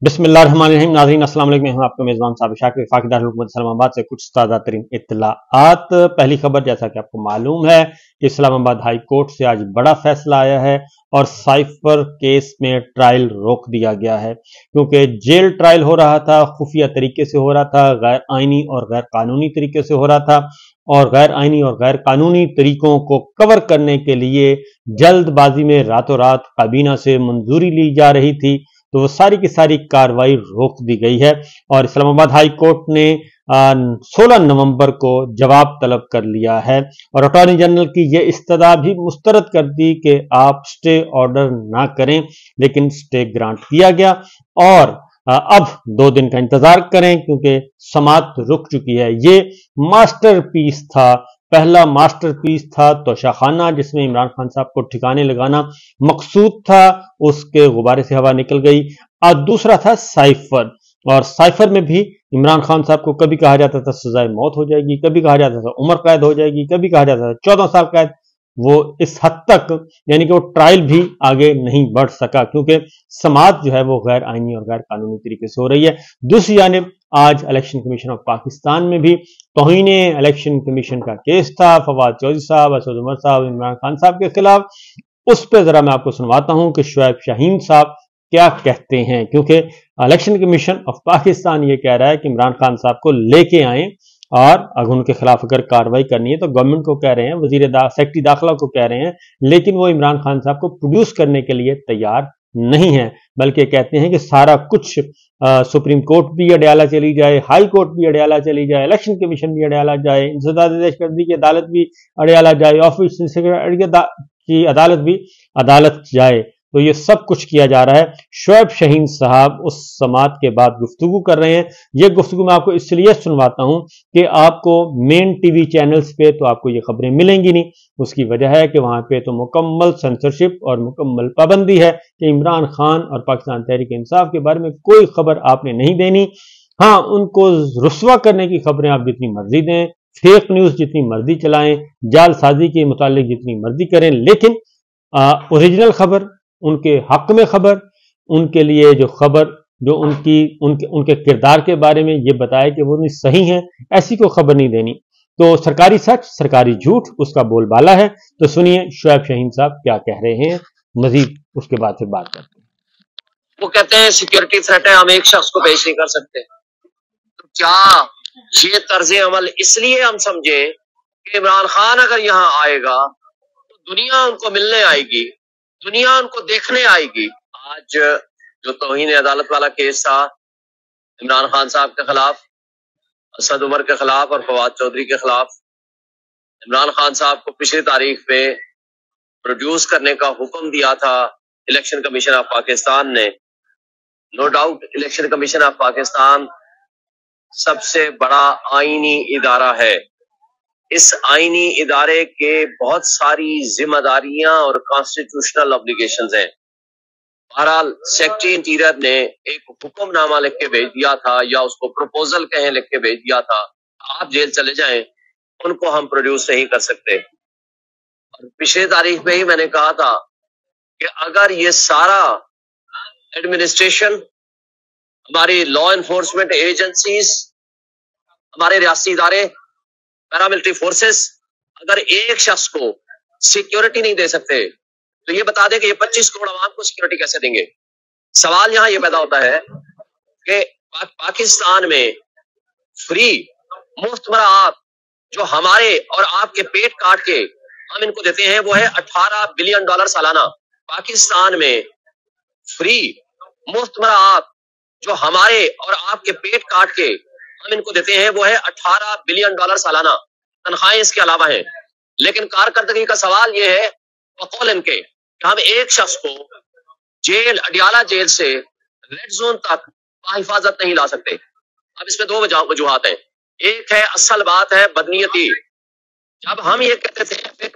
बिस्मिल्लाहिर्रहमानिर्रहीम। नाज़रीन अस्सलाम वालेकुम। मैं आपका मेज़बान साबिर शाकिर वफाकी दारुल हुकूमत इस्लामाबाद से कुछ ताज़ा तरीन इत्तलाआत। पहली खबर, जैसा कि आपको मालूम है कि इस्लामाबाद हाई कोर्ट से आज बड़ा फैसला आया है और साइफर केस में ट्रायल रोक दिया गया है, क्योंकि जेल ट्रायल हो रहा था, खुफिया तरीके से हो रहा था, गैर आइनी और गैर कानूनी तरीके से हो रहा था, और गैर आइनी और गैर कानूनी तरीकों को कवर करने के लिए जल्दबाजी में रातों रात काबीना से मंजूरी ली जा रही थी, तो वो सारी की सारी कार्रवाई रोक दी गई है। और इस्लामाबाद हाई कोर्ट ने 16 नवंबर को जवाब तलब कर लिया है और अटॉर्नी जनरल की ये इस्तदा भी मुस्तरद कर दी कि आप स्टे ऑर्डर ना करें, लेकिन स्टे ग्रांट किया गया और अब 2 दिन का इंतजार करें, क्योंकि समात रुक चुकी है। ये मास्टरपीस था, पहला मास्टरपीस था तोशाखाना, जिसमें इमरान खान साहब को ठिकाने लगाना मकसूद था, उसके गुब्बारे से हवा निकल गई। और दूसरा था साइफर, और साइफर में भी इमरान खान साहब को कभी कहा जाता था सजाए मौत हो जाएगी, कभी कहा जाता था उम्र कैद हो जाएगी, कभी कहा जाता था 14 साल कैद। वो इस हद तक, यानी कि वो ट्रायल भी आगे नहीं बढ़ सका, क्योंकि समात जो है वो गैर आइनी और गैर कानूनी तरीके से हो रही है। दूसरी जानिब आज इलेक्शन कमीशन ऑफ पाकिस्तान में भी तौहीन इलेक्शन कमीशन का केस था, फवाद चौधरी साहब, असद उमर साहब, इमरान खान साहब के खिलाफ। उस पर जरा मैं आपको सुनवाता हूं कि शुएब शाहीन साहब क्या कहते हैं, क्योंकि इलेक्शन कमीशन ऑफ पाकिस्तान ये कह रहा है कि इमरान खान साहब को लेके आए, और अगर उनके खिलाफ अगर कार्रवाई करनी है तो गवर्नमेंट को कह रहे हैं, सेक्रेटरी दाखिला को कह रहे हैं, लेकिन वो इमरान खान साहब को प्रोड्यूस करने के लिए तैयार नहीं है, बल्कि कहते हैं कि सारा कुछ सुप्रीम कोर्ट भी अडयाला चली जाए, हाई कोर्ट भी अडयाला चली जाए, इलेक्शन कमीशन भी अडयाला जाए, इंसदाद दहशतगर्दी की अदालत भी अडयाला जाए, ऑफिस की अदालत भी अदालत जाए। तो ये सब कुछ किया जा रहा है। शुएब शाहीन साहब उस समात के बाद गुफ्तगू कर रहे हैं। ये गुफ्तगू मैं आपको इसलिए सुनवाता हूं कि आपको मेन टीवी चैनल्स पे तो आपको ये खबरें मिलेंगी नहीं। उसकी वजह है कि वहां पे तो मुकम्मल सेंसरशिप और मुकम्मल पाबंदी है कि इमरान खान और पाकिस्तान तहरीक इंसाफ के बारे में कोई खबर आपने नहीं देनी। हाँ, उनको रुस्वा करने की खबरें आप जितनी मर्जी दें, फेक न्यूज जितनी मर्जी चलाएं, जालसाजी के मुतालिक जितनी मर्जी करें, लेकिन ओरिजिनल खबर, उनके हक में खबर, उनके लिए जो खबर जो उनके किरदार के बारे में ये बताए कि वो नहीं सही है, ऐसी कोई खबर नहीं देनी। तो सरकारी सच सरकारी झूठ उसका बोलबाला है। तो सुनिए शुएब शाहीन साहब क्या कह रहे हैं, मजीद उसके बाद फिर बात करते हैं। वो कहते हैं सिक्योरिटी थ्रेट है, हम एक शख्स को पेश नहीं कर सकते। तो क्या ये तर्ज अमल इसलिए हम समझे कि इमरान खान अगर यहाँ आएगा तो दुनिया उनको मिलने आएगी, दुनिया उनको देखने आएगी। आज जो तौहीन अदालत वाला केस था इमरान खान साहब के खिलाफ, असद उमर के खिलाफ और फवाद चौधरी के खिलाफ, इमरान खान साहब को पिछली तारीख पे प्रोड्यूस करने का हुक्म दिया था इलेक्शन कमीशन ऑफ पाकिस्तान ने। No doubt election commission of Pakistan सबसे बड़ा आईनी इदारा है। इस आईनी इदारे के बहुत सारी जिम्मेदारियां और कॉन्स्टिट्यूशनल ऑब्लिगेशंस हैं। बहरहाल सेक्रेटरी इंटीरियर ने एक हुक्मनामा लिख के भेज दिया था, या उसको प्रपोजल कहें लिख के भेज दिया था, आप जेल चले जाएं, उनको हम प्रोड्यूस नहीं कर सकते। और पिछले तारीख में ही मैंने कहा था कि अगर ये सारा एडमिनिस्ट्रेशन, हमारी लॉ एनफोर्समेंट एजेंसीज, हमारे रियासती इदारे, पैरामिलिट्री फोर्सेस अगर एक शख्स को सिक्योरिटी नहीं दे सकते तो ये बता दें कि ये 25 करोड़ आवाम को सिक्योरिटी कैसे देंगे। सवाल यहां ये पैदा होता है कि पाकिस्तान में फ्री मुफ्त मराआत जो हमारे और आपके पेट काट के हम इनको देते हैं वो है $18 बिलियन सालाना। पाकिस्तान में फ्री मुफ्त मराआत जो हमारे और आपके पेट काट के हम इनको देते हैं वो है $18 बिलियन सालाना। तनख्वाहें इसके अलावा हैं, लेकिन कारकर्दगी का सवाल ये है बकौल इनके कि हम एक शख्स को जेल, अडियाला जेल से रेड जोन तक हिफाजत नहीं ला सकते। अब इसमें 2 वजूहात हैं। एक है, असल बात है बदनीयती। जब हम ये कहते थे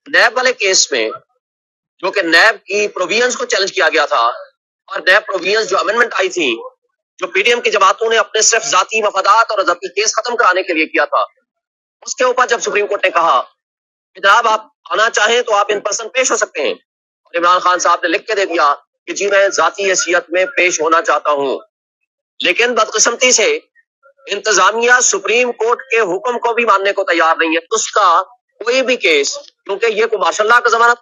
नैब वाले केस में, जो कि नैब की प्रोविजंस को चैलेंज किया गया था, और नैब प्रोविजंस जो अमेंडमेंट आई थी, जो पीडीएम की जमातों ने अपने सिर्फ जाती मफादात और जब्ती केस खत्म कराने के लिए किया था, उसके ऊपर जब सुप्रीम कोर्ट ने कहा जनाब आप आना चाहें तो आप इन पर्सन पेश हो सकते हैं। और इमरान खान साहब ने लिख के दे दिया कि जी मैं जाती हैसियत में पेश होना चाहता हूँ। लेकिन बदकिस्मती से इंतजामिया सुप्रीम कोर्ट के हुक्म को भी मानने को तैयार नहीं है, उसका कोई भी केस, क्योंकि ये को माशाल्लाह का जमाना।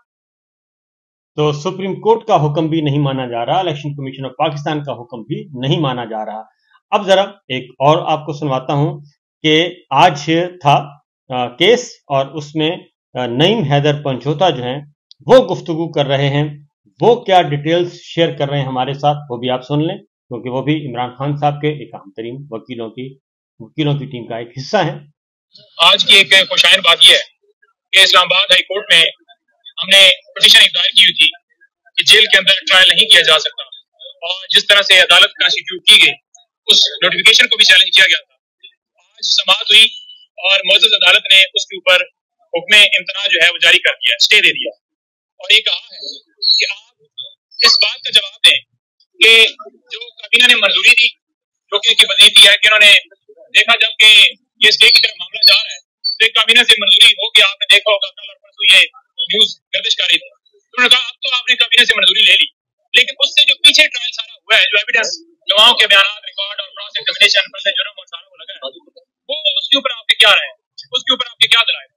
तो सुप्रीम कोर्ट का हुक्म भी नहीं माना जा रहा, इलेक्शन कमीशन ऑफ पाकिस्तान का हुक्म भी नहीं माना जा रहा। अब जरा एक और आपको सुनवाता हूं कि आज था केस और उसमें नईम हैदर पंचोता जो हैं वो गुफ्तगू कर रहे हैं। वो क्या डिटेल्स शेयर कर रहे हैं हमारे साथ, वो भी आप सुन लें, क्योंकि वो भी इमरान खान साहब के एक अहम तरीन वकीलों की टीम का एक हिस्सा है। आज की एक खुशाइन बात यह है कि इस्लामाबाद हाई कोर्ट में हमने पिटीशन दायर की हुई थी कि जेल के अंदर ट्रायल नहीं किया जा सकता, और जिस तरह से अदालत कॉन्स्टिट्यूट की गई उस नोटिफिकेशन को भी चैलेंज किया गया था। आज समाअत हुई और मुअज़्ज़ज़ अदालत ने उसके ऊपर हुक्म इम्तना जो है वो जारी कर दिया, स्टे दे दिया, और ये कहा है कि आप इस बात का जवाब दें कि जो काबीना ने मंजूरी दी, जो कि बदनीति है कि उन्होंने देखा जब कि ये स्टे की तरफ मामला जा रहा है तो एक काबीना से मंजूरी हो कि आपने देखा होगा कल और परसों ये न्यूज गर्दिश कर रही थी, उन्होंने कहा अब तो आपने काबीना से मंजूरी ले ली, लेकिन उससे जो पीछे ट्रायल सारा हुआ है, जो एविडेंस गवाहों के बयान रिकॉर्ड और क्रॉस एग्जामिनेशन पर जुर्म और सारा वो लगा है, वो उसके ऊपर आपके क्या रहे, उसके ऊपर आपके क्या दलाल।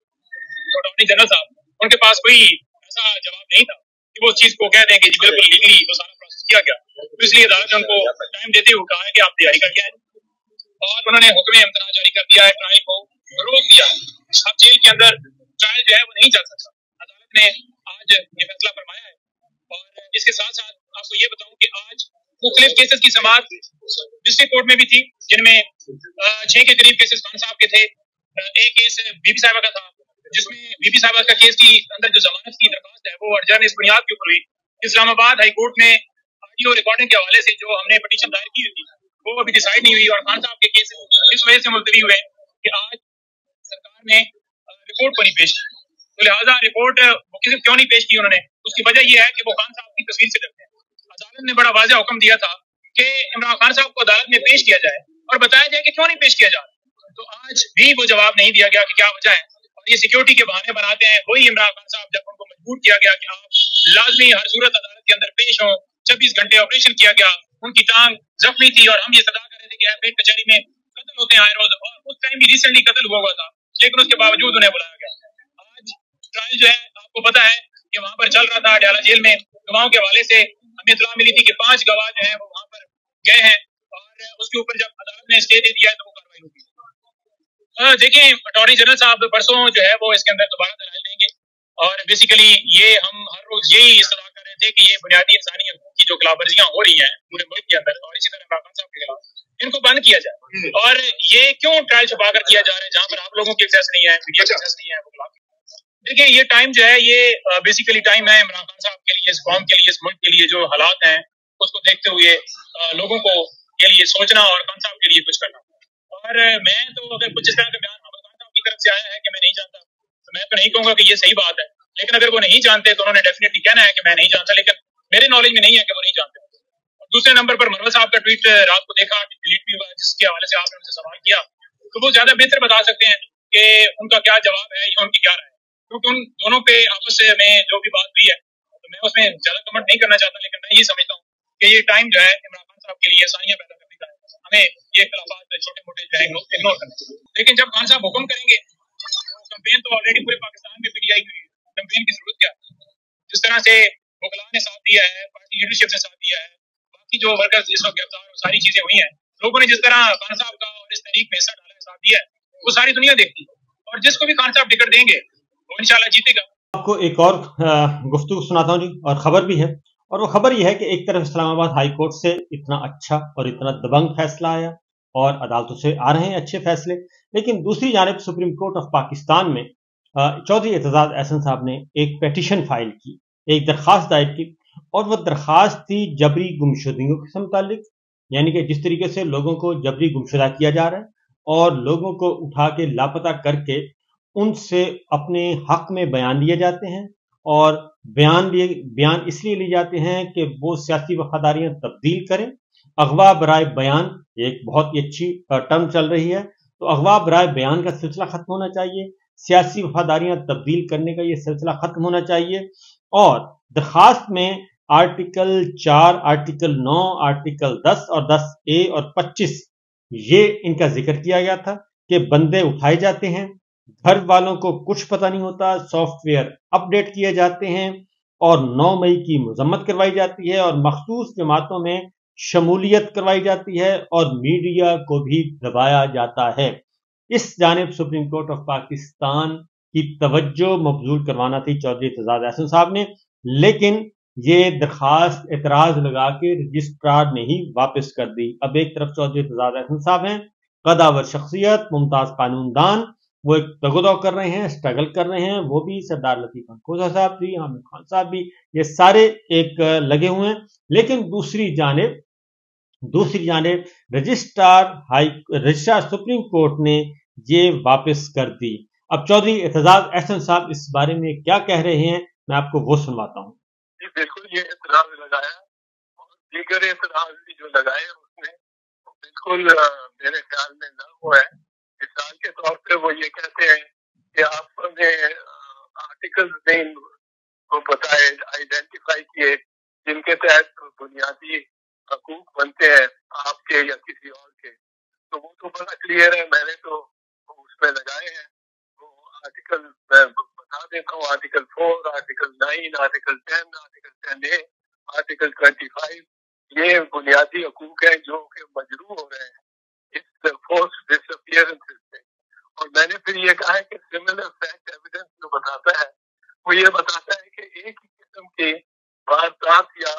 तो अटॉर्नी जनरल साहब उनके पास कोई ऐसा जवाब नहीं था कि वो चीज को कह दें कि बिल्कुल लीगली वो सारा प्रोसेस किया गया, तो इसलिए अदालत ने उनको टाइम देते हुए कहा है कि आप तैयारी करके आए, और उन्होंने हुक्म इम्तना जारी कर दिया है, ट्रायल को रोक दिया। अब जेल के अंदर ट्रायल जो है वो नहीं चल सकता, अदालत ने आज ये फैसला फरमाया है। और इसके साथ साथ आपको ये बताऊं कि आज मुख्तलिफ केसेस की समाअत डिस्ट्रिक्ट कोर्ट में भी थी, जिनमें 6 के करीब केसेस खान साहब के थे। एक केस बीबी साहबा का था, जिसमें बीबी साहबा का केस की अंदर जो जमानत की दरख्वास्त है वो अर्जन इस बुनियाद के ऊपर हुई। इस्लामाबाद हाई कोर्ट में ऑडियो रिकॉर्डिंग के हवाले से जो हमने पिटीशन दायर की थी वो अभी डिसाइड नहीं हुई, और खान साहब के केस इस वजह से मुलतवी हुए कि आज सरकार ने रिपोर्ट को नहीं पेश की। तो लिहाजा रिपोर्ट क्यों नहीं पेश की उन्होंने, उसकी वजह यह है कि वो खान साहब की तस्वीर से डरते हैं। अदालत ने बड़ा वाज़ेह हुक्म दिया था कि इमरान खान साहब को अदालत में पेश किया जाए और बताया जाए कि क्यों नहीं पेश किया जा रहा। तो आज भी वो जवाब नहीं दिया गया कि क्या वजह है, और ये सिक्योरिटी के बहाने बनाते हैं। वही इमरान खान साहब जब उनको मजबूर किया गया कि आप लाजमी हर सूरत अदालत के अंदर पेश हों, 26 घंटे ऑपरेशन किया गया, उनकी टांग जख्मी थी और हम ये सदा कर रहे थे कि पेट कचहरी में कत्ल होते हैं आए रोज, और उस टाइम भी रिसेंटली कत्ल हुआ था, लेकिन उसके बावजूद उन्हें बुलाया गया। आज ट्रायल जो है आपको पता है कि वहां पर चल रहा था अडयाला जेल में, गवाहों के हवाले से हमें इत्तला मिली थी कि 5 गवाह जो है वो वहां पर गए हैं, और उसके ऊपर जब अदालत ने स्टे दे दिया है तो वो कार्रवाई होगी। देखिए अटॉर्नी जनरल साहब परसों जो है वो इसके अंदर दोबारा दलाइल देंगे, और बेसिकली ये हम हर रोज यही इस्तदा कर रहे थे कि ये बुनियादी इंसानी हकूक की जो खिलाफवर्जियां हो रही हैं पूरे मुल्क के अंदर, और इसी तरह इमरान खान साहब के खिलाफ, इनको बंद किया जाए। और ये क्यों ट्रायल छुपा कर किया जा रहा है जहां पर आप लोगों की एक्सेस नहीं है, मीडिया की एक्सेस नहीं है, वो खिलाफ। देखिए ये टाइम जो है ये बेसिकली टाइम है इमरान खान साहब के लिए, इस कौम के लिए, इस मुल्क के लिए जो हालात हैं उसको देखते हुए लोगों को के लिए सोचना और खान साहब के लिए कुछ करना। और मैं तो अगर कुछ इस तरह का बयान खान साहब की तरफ से आया है कि मैं नहीं जानता, तो मैं तो नहीं कहूंगा कि ये सही बात है, लेकिन अगर वो नहीं जानते तो उन्होंने डेफिनेटली कहना है कि मैं नहीं जानता, लेकिन मेरे नॉलेज में नहीं है कि वो नहीं जानते। और दूसरे नंबर पर मनवर साहब का ट्वीट रात को देखा, डिलीट भी हुआ, जिसके हवाले से आपने उनसे सवाल किया, तो वो ज्यादा बेहतर बता सकते हैं कि उनका क्या जवाब है या उनकी क्या राय है, क्योंकि उन दोनों पे आपस में जो भी बात हुई है तो मैं उसमें ज्यादा कमेंट नहीं करना चाहता, लेकिन मैं ये समझता हूँ कि ये टाइम जो है इमरान खान साहब के लिए आसानियां पैदा करने का है, हमें ये इख्तिलाफात छोटे मोटे जो है इग्नोर करना चाहिए। लेकिन जब खान साहब हुक्म करेंगे, कैंपेन तो ऑलरेडी पूरे पाकिस्तान में पीटीआई की हुई है, कैंपेन की जरूरत क्या है? जिस तरह से वकला ने साथ दिया है, पार्टी लीडरशिप ने साथ दिया है, बाकी जो वर्कर्स इस वक्त गिरफ्तार और सारी चीजें हुई हैं, लोगों ने जिस तरह खान साहब का और इस तहरीक में हिस्सा डाला है, साथ दिया है, वो सारी दुनिया देखती है, और जिसको भी खान साहब टिकट देंगे वो इंशाल्लाह जीतेगा। आपको एक और गुफ्तगू सुनाता हूँ जी, और खबर भी है, और वो खबर यह है कि एक तरफ इस्लामाबाद हाई कोर्ट से इतना अच्छा और इतना दबंग फैसला आया और अदालतों से आ रहे हैं अच्छे फैसले, लेकिन दूसरी जानिब सुप्रीम कोर्ट ऑफ पाकिस्तान में चौधरी एतजाज एहसन साहब ने एक पेटिशन फाइल की, एक दरख्वास्त दायर की, और वह दरख्वास्त थी जबरी गुमशुदगियों से मुतालिक, यानी कि जिस तरीके से लोगों को जबरी गुमशुदा किया जा रहा है और लोगों को उठा के लापता करके उनसे अपने हक में बयान लिए जाते हैं, और बयान इसलिए लिए जाते हैं कि वो सियासी वफादारियां तब्दील करें। अगवा बराए बयान एक बहुत ही अच्छी टर्म चल रही है, तो अगवा बराए बयान का सिलसिला खत्म होना चाहिए। سیاسی وفاداریاں تبدیل کرنے کا یہ سلسلہ ختم ہونا چاہیے، اور درخواست میں آرٹیکل 4، آرٹیکل 9، آرٹیکل 10 اور 10A اور 25 یہ ان کا ذکر کیا گیا تھا کہ بندے اٹھائے جاتے ہیں، گھر والوں کو کچھ پتہ نہیں ہوتا، سافٹ ویئر اپ ڈیٹ کیے جاتے ہیں، اور 9 مئی کی مذمت کروائی جاتی ہے، اور مخصوص جماعتوں میں شمولیت کروائی جاتی ہے، اور میڈیا کو بھی دبایا جاتا ہے۔ اس جانب سپریم کورٹ آف پاکستان کی توجہ مبذول کروانا تھی چودھری اعتزاز احسن صاحب نے، لیکن یہ درخواست اعتراض لگا کے رجسٹرار نے ہی واپس کر دی۔ اب ایک طرف چودھری اعتزاز احسن صاحب ہیں، قداور شخصیت، ممتاز قانون دان، وہ ایک تگودو کر رہے ہیں، اسٹرگل کر رہے ہیں، وہ بھی سردار لطیف انکوزہ صاحب بھی، حامد خان صاحب بھی، یہ سارے ایک لگے ہوئے ہیں، لیکن دوسری جانب رجسٹرار سپریم کورٹ نے یہ واپس کر دی۔ اب چودھری اعتزاز احسن صاحب اس بارے میں کیا کہہ رہے ہیں، میں آپ کو وہ سنواتا ہوں۔ بالکل یہ اعتراض لگایا، اور دیگر اعتراض بھی جو لگائے اس نے بالکل میرے خیال میں نہ ہوا ہے۔ مثال کے طور پہ وہ یہ کہتے ہیں کہ آپ نے آرٹیکل نہیں کو بتائے، آئیڈینٹیفائی کیے جن کے تحت بنیادی حقوق بنتے ہیں آپ کے یا کسی اور کے، تو وہ تو بڑا کلیئر ہے، میں نے تو اس میں لگائے ہیں۔ وہ آرٹیکل میں بتا دیتا ہوں، article 4، article 9، article 10، article 10A، article 25، یہ بنیادی حقوق ہیں جو کہ مجروح ہو رہے ہیں اس فورس ڈس اپیئرنس سے۔ اور میں نے پھر یہ کہا ہے کہ سملر فیکٹ ایویڈنس جو بتاتا ہے وہ یہ بتاتا ہے کہ ایک ہی قسم کی واردات یا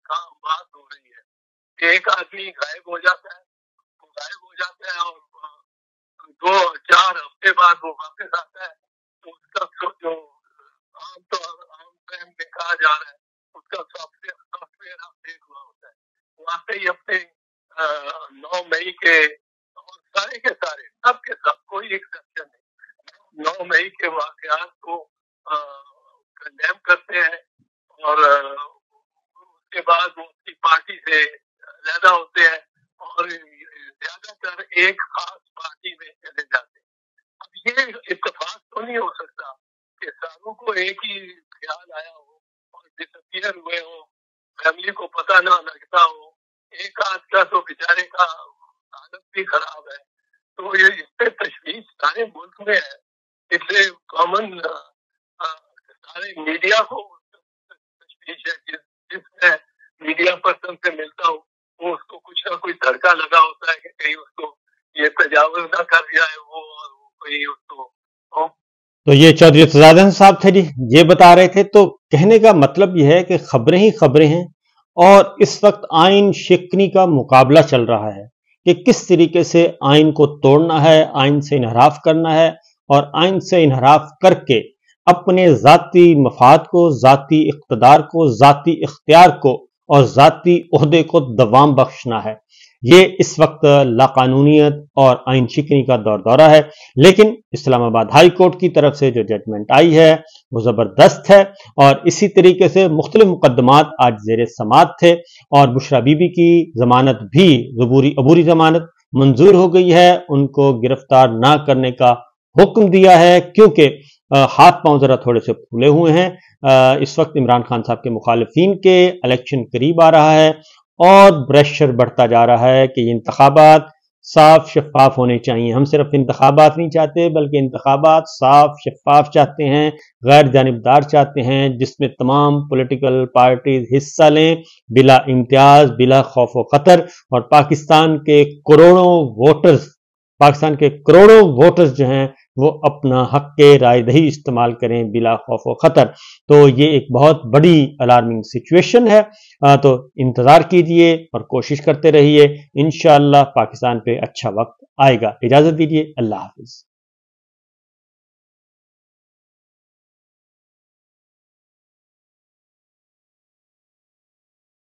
بات ہو رہی ہے کہ ایک آدمی غائب ہو جاتا ہے، وہ غائب ہو جاتا ہے اور 2-4 ہفتے بعد وہ واپس آتا ہے، تو اس کا جو عام فہم میں کہا جا رہا ہے اس کا سافٹ ویئر اپڈیٹ ہوا ہوتا ہے۔ واقعی اپنے 9 مئی کے اور سارے کے سارے سب کے سب کوئی ایکسیپشن نہیں 9 مئی کے واقعات کو کنڈیم کرتے ہیں، اور اس کے بعد وہ اپنی پارٹی سے علیحدہ ہوتے ہیں اور زیادہ تر ایک خاص پارٹی میں چلے جاتے ہیں۔ اب یہ اتفاق تو نہیں ہو سکتا کہ ساروں کو ایک ہی خیال آیا ہو اور ڈس اپیئر ہوئے ہو، فیملی کو پتہ نہ لگتا ہو، ایک آدھ کا تو بیچارے کا حالت بھی خراب ہے، تو یہ اس پہ تشویش سارے ملک میں ہے۔ اس سے کامن سارے میڈیا کو تشویش ہے، جس میں میڈیا پرسن سے ملتا ہوں وہ اس کو کچھ نہ کچھ دھڑکا لگا ہوتا ہے کہ کہیں اس کو یہ تجاوز نہ کر جائے وہ، اور کہیں اس کو۔ تو یہ چودھری اعتزاز احسن صاحب تھے جی، یہ بتا رہے تھے۔ تو کہنے کا مطلب یہ ہے کہ خبریں ہی خبریں ہیں، اور اس وقت آئین شکنی کا مقابلہ چل رہا ہے کہ کس طریقے سے آئین کو توڑنا ہے، آئین سے انحراف کرنا ہے، اور آئین سے انحراف کر کے اپنے ذاتی مفاد کو، ذاتی اقتدار کو، ذاتی اختیار کو اور ذاتی عہدے کو دوام بخشنا ہے۔ یہ اس وقت لاقانونیت اور آئین شکنی کا دورہ ہے، لیکن اسلام آباد ہائی کورٹ کی طرف سے جو ججمنٹ آئی ہے وہ زبردست ہے، اور اسی طریقے سے مختلف مقدمات آج زیر سماعت تھے، اور بشرا بی بی کی ضمانت بھی عبوری ضمانت منظور ہو گئی ہے، ان کو گرفتار نہ کرنے کا حکم دیا ہے، کیونکہ ہاتھ پاؤں ذرا تھوڑے سے پھولے ہوئے ہیں۔ اس وقت عمران خان صاحب کے مخالفین کے الیکشن قریب آ رہا ہے، اور پریشر بڑھتا جا رہا ہے کہ یہ انتخابات صاف شفاف ہونے چاہیے۔ ہم صرف انتخابات نہیں چاہتے بلکہ انتخابات صاف شفاف چاہتے ہیں، غیر جانبدار چاہتے ہیں، جس میں تمام پولیٹیکل پارٹیز حصہ لیں بلا امتیاز، بلا خوف و خطر، اور پاکستان کے کروڑوں ووٹرز جو ہیں وہ اپنا حق کے رائے دہی استعمال کریں بلا خوف و خطر۔ تو یہ ایک بہت بڑی الارمنگ سچویشن ہے، تو انتظار کیجئے اور کوشش کرتے رہیے، انشاءاللہ پاکستان پہ اچھا وقت آئے گا۔ اجازت دیجیے، اللہ حافظ۔